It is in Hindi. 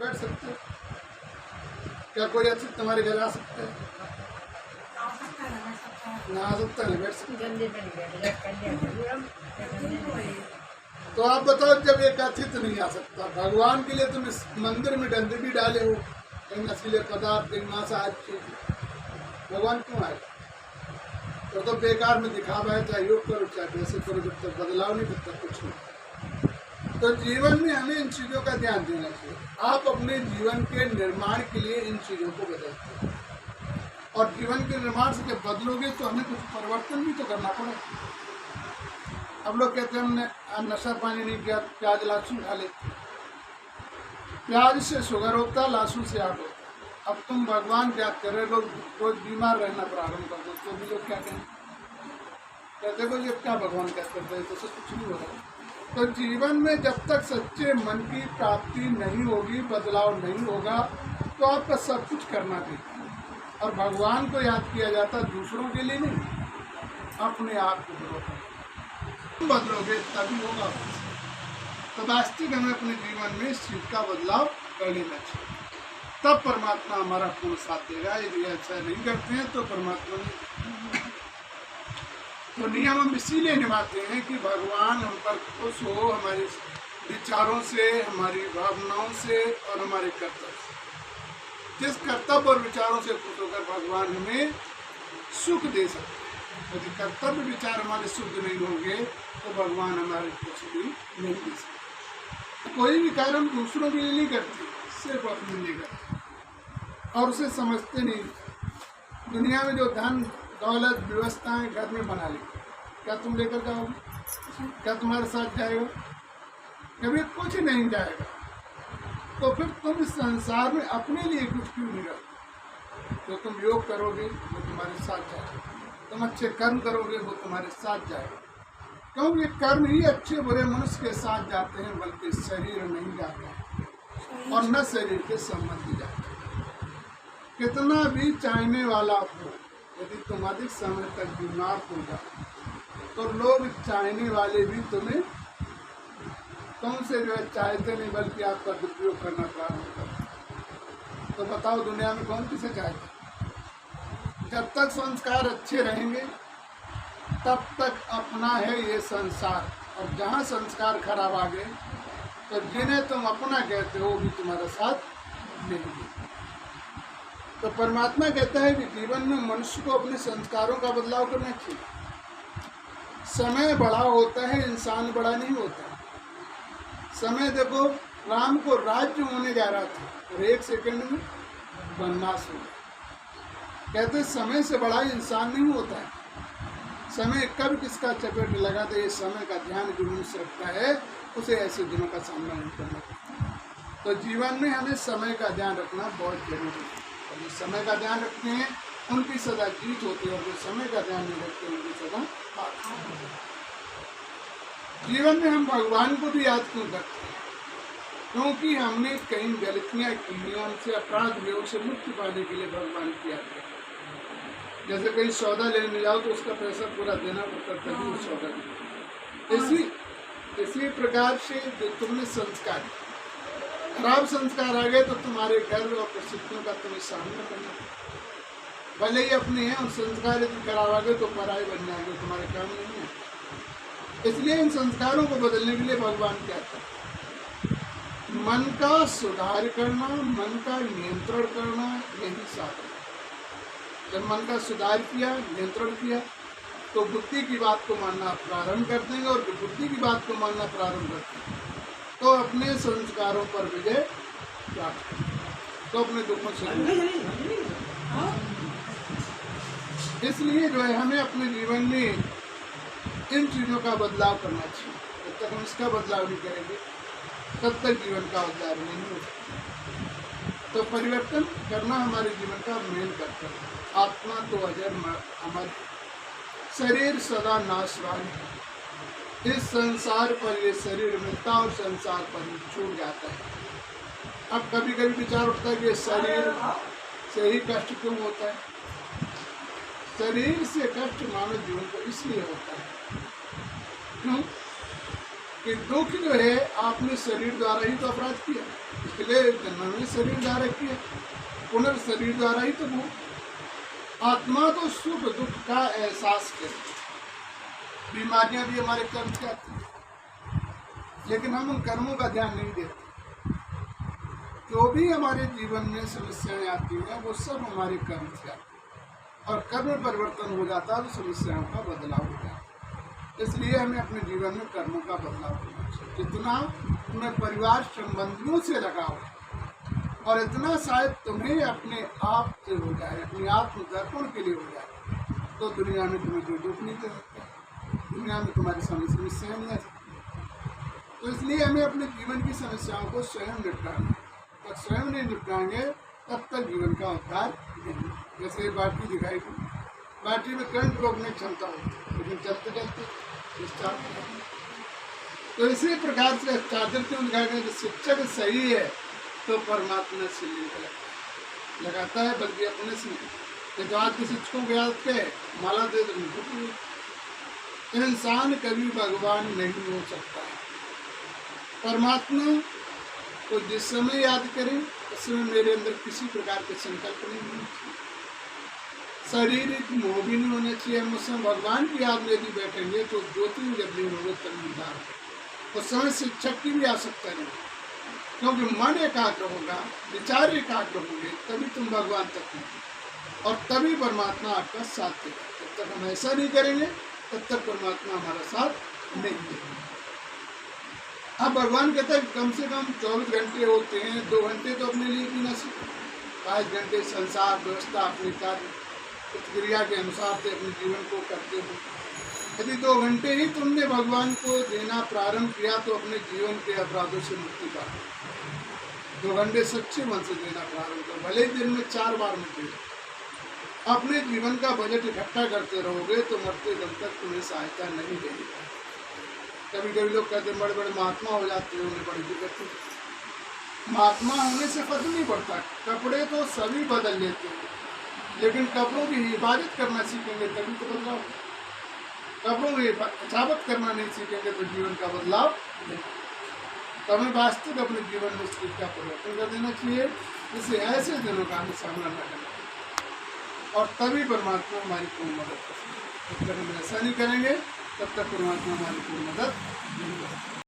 बैठ सकते हो? क्या कोई अच्छे तुम्हारे घर आ सकता है? ना आ सकता है, बैठ सकते। तो आप बताओ, जब एक अतिथि नहीं आ सकता, भगवान के लिए तुम इस मंदिर में डंडे भी डाले हो, कहीं नशीले पदार्थ, कहीं मांसाहारी चीज, भगवान क्यों आए? तो बेकार में दिखावा है, चाहे योग करो चाहे वैसे करो, जब तक बदलाव नहीं तब तक कुछ नहीं। तो जीवन में हमें इन चीज़ों का ध्यान देना चाहिए। आप अपने जीवन के निर्माण के लिए इन चीज़ों को बदलते हैं, और जीवन के निर्माण से जब बदलोगे तो हमें कुछ परिवर्तन भी तो करना पड़ेगा। अब लोग कहते हैं हमने नशा पानी नहीं किया, प्याज लहसुन खा लेते। प्याज से शुगर होता, लहसुन से आग होता। अब तुम भगवान याद कर रहे, लोग रोज बीमार रहना प्रारंभ कर दो तो भी लोग क्या कहें? कहते को ये क्या भगवान कहते हैं, तो कुछ नहीं हो रहा। तो जीवन में जब तक सच्चे मन की प्राप्ति नहीं होगी, बदलाव नहीं होगा, तो आपका सब कुछ करना चाहिए। और भगवान को याद किया जाता दूसरों के लिए नहीं, अपने आप को बदलो, बदलोगे तभी होगा। तो वास्तविक हमें अपने जीवन में इस चीज का बदलाव कर लेना चाहिए, तब परमात्मा हमारा पूर्ण साथ देगा। यदि ऐसा नहीं करते हैं तो परमात्मा नहीं। तो नियम हम इसीलिए निभाते हैं कि भगवान हम पर खुश हो, हमारे विचारों से, हमारी भावनाओं से और हमारे कर्तव्य से। जिस कर्तव्य और विचारों से खुश होकर भगवान हमें सुख दे सकते हैं। यदि कर्तव्य विचार हमारे शुद्ध नहीं होंगे तो भगवान हमारे कुछ भी नहीं दे सकते। कोई भी कार्य हम दूसरों के लिए नहीं करते, सिर्फ अपने लिए करते, और उसे समझते नहीं। दुनिया में जो धन दौलत व्यवस्थाएं घर में बना ली, क्या तुम लेकर जाओगे? क्या तुम्हारे साथ जाएगा? कभी कुछ नहीं जाएगा। तो फिर तुम इस संसार में अपने लिए कुछ क्यों नहीं करते? तो तुम योग करोगे वो तुम्हारे साथ जाएगा, तुम अच्छे कर्म करोगे वो तुम्हारे साथ जाएगा। क्योंकि कर्म ही अच्छे बुरे मनुष्य के साथ जाते हैं, बल्कि शरीर नहीं जाते हैं, और न शरीर के संबंधी जाते हैं। कितना भी चाहने वाला हो, यदि तुम अधिक समय तक बीमार हो जाओ तो लोग चाहने वाले भी तुम्हें तुमसे जो है चाहते नहीं, बल्कि आपका दुरुपयोग करना प्रारंभ करते। तो बताओ दुनिया में कौन किसे चाहता? जब तक संस्कार अच्छे रहेंगे तब तक अपना है ये संसार, और जहाँ संस्कार खराब आ गए तो जिन्हें तुम अपना कहते हो वो भी तुम्हारा साथ नहीं देते। तो परमात्मा कहता है कि जीवन में मनुष्य को अपने संस्कारों का बदलाव करना चाहिए। समय बड़ा होता है, इंसान बड़ा नहीं होता। समय देखो, राम को राज्य होने जा रहा था और 1 सेकंड में वनवास हो गया। कहते समय से बड़ा इंसान नहीं होता है। समय कब किसका चपेट लगा तो ये समय का ध्यान जो मनुष्य रखता है उसे ऐसे दिनों का सामना नहीं करना पड़ता। तो जीवन में हमें समय का ध्यान रखना बहुत जरूरी है। और जो समय का ध्यान रखते हैं उनकी सदा जीत होती है, और जो समय का ध्यान नहीं रखते उनकी सदा हार होती है। जीवन में हम भगवान को भी याद क्यों करते हैं? क्योंकि हमने कई गलतियां की, उनसे अपराध योग से मुक्ति पाने के लिए भगवान की याद करते। जैसे कहीं सौदा लेने जाओ तो उसका पैसा पूरा देना पड़ता, तभी वो सौदा देना। इसी प्रकार से जो तुमने संस्कार, खराब संस्कार आ गए तो तुम्हारे घर और परिस्थितियों का तुम्हें सामना करना पड़ेगा। भले ही अपने हैं, और संस्कार यदि खराब आ गए तो पराये बन जाएंगे, तुम्हारे काम नहीं है। इसलिए इन संस्कारों को बदलने के लिए भगवान क्या कहता है? मन का सुधार करना, मन का नियंत्रण करना, यही साधन। जब मन का सुधार किया, नियंत्रण किया, तो बुद्धि की बात को मानना प्रारंभ कर देंगे, और जो बुद्धि की बात को मानना प्रारंभ करते हैं तो अपने संस्कारों पर विजय प्राप्त करें, तो अपने दुखों से। इसलिए जो है हमें अपने जीवन में इन चीज़ों का बदलाव करना चाहिए। जब तक हम इसका बदलाव नहीं करेंगे तब तक जीवन का उद्धार नहीं हो सकता। तो परिवर्तन करना हमारे जीवन का मेन कर्तव्य है। आत्मा तो अजर, हमारी शरीर सदा नाशवान है। इस संसार पर ये शरीर मिलता और संसार पर ही छूट जाता है। अब कभी कभी विचार उठता है कि शरीर से ही कष्ट क्यों होता है? शरीर से कष्ट मानव जीवन को इसलिए होता है, क्यों? कि दुख जो है आपने शरीर द्वारा ही तो अपराध किया, इसलिए जन्म में शरीर द्वारा किया, पुनर्शरीर द्वारा ही तो वो आत्मा तो सुख दुख का एहसास करे। बीमारियां भी हमारे कर्म से आती हैं, लेकिन हम उन कर्मों का ध्यान नहीं देते। जो भी हमारे जीवन में समस्याएं आती हैं वो सब हमारे कर्म से आती हैं, और कर्म परिवर्तन हो जाता है तो समस्याओं का बदलाव हो जाता है। इसलिए हमें अपने जीवन में कर्मों का बदलाव करना चाहिए। जितना तुम्हें परिवार संबंधियों से लगाव और इतना शायद तुम्हें अपने आप से हो जाए, अपने आत्मदर्पण के लिए हो जाए, तो दुनिया में तुम्हें कोई दुख नहीं दे सकता, दुनिया में तुम्हारी समस्याएं नहीं आ सकती। तो इसलिए हमें अपने जीवन की समस्याओं को स्वयं निपटाना है, और स्वयं नहीं निपटाएंगे तब तक जीवन का उद्धार नहीं। जैसे बैटरी दिखाई दी, बैटरी में करंट रोकने की क्षमता होती है, लेकिन चलते चलते डिस्चार्ज। तो इसी प्रकार से चार्जर क्यों दिखाया गया? कि शिक्षक सही है तो परमात्मा से लिंक लगाता है, बल्कि अपने से नहीं। तो आज के शिक्षकों को याद के माला दे दो, इंसान कभी भगवान नहीं हो सकता है। परमात्मा को जिस समय याद करें उस समय मेरे अंदर किसी प्रकार के संकल्प नहीं होने चाहिए, शारीरिक मोह भी नहीं होना चाहिए। हम उस समय भगवान की याद में भी बैठेंगे तो ज्योति में जब नहीं होंगे तब निदान। उस समय शिक्षक की भी आवश्यकता नहीं, क्योंकि मन एकाग्र होगा, विचार एकाग्र होंगे, तभी तुम भगवान तक पहुँचोगे और तभी परमात्मा आपका साथ देगा। जब तक हम ऐसा नहीं करेंगे तब तक परमात्मा हमारा साथ नहीं देगा। अब भगवान कहता है कम से कम 24 घंटे होते हैं, 2 घंटे तो अपने लिए भी ना सीखो, 5 घंटे संसार व्यवस्था अपने कार्य प्रतिक्रिया के अनुसार से अपने जीवन को करते हो। यदि 2 घंटे ही तुमने भगवान को देना प्रारंभ किया तो अपने जीवन के अपराधों से मुक्ति पाओ। 2 घंटे सच्चे मन से देना प्रारंभ करो, भले ही दिन में 4 बार में दे। अपने जीवन का बजट इकट्ठा करते रहोगे तो मरते दम तक तुम्हें सहायता नहीं देगी। कभी कभी लोग कहते हैं बड़े बड़े महात्मा हो जाते हैं, उन्हें बड़ी दिक्कत है। महात्मा होने से फर्क नहीं पड़ता, कपड़े तो सभी बदल लेते हैं, लेकिन कपड़ों की हिफाजत करना सीखेंगे तभी तो बदलाव। कपड़ों की हिफाजत करना नहीं सीखेंगे तो जीवन का बदलाव नहीं। तो हमें वास्तविक अपने जीवन में इस चीज का परिवर्तन कर देना चाहिए, जिससे ऐसे दिनों का हमें सामना न करना, और तभी परमात्मा हमारी पूर्ण मदद कर सकते हैं। जब तक हम ऐसा नहीं करेंगे तब तक परमात्मा हमारी पूर्ण मदद नहीं करेगा।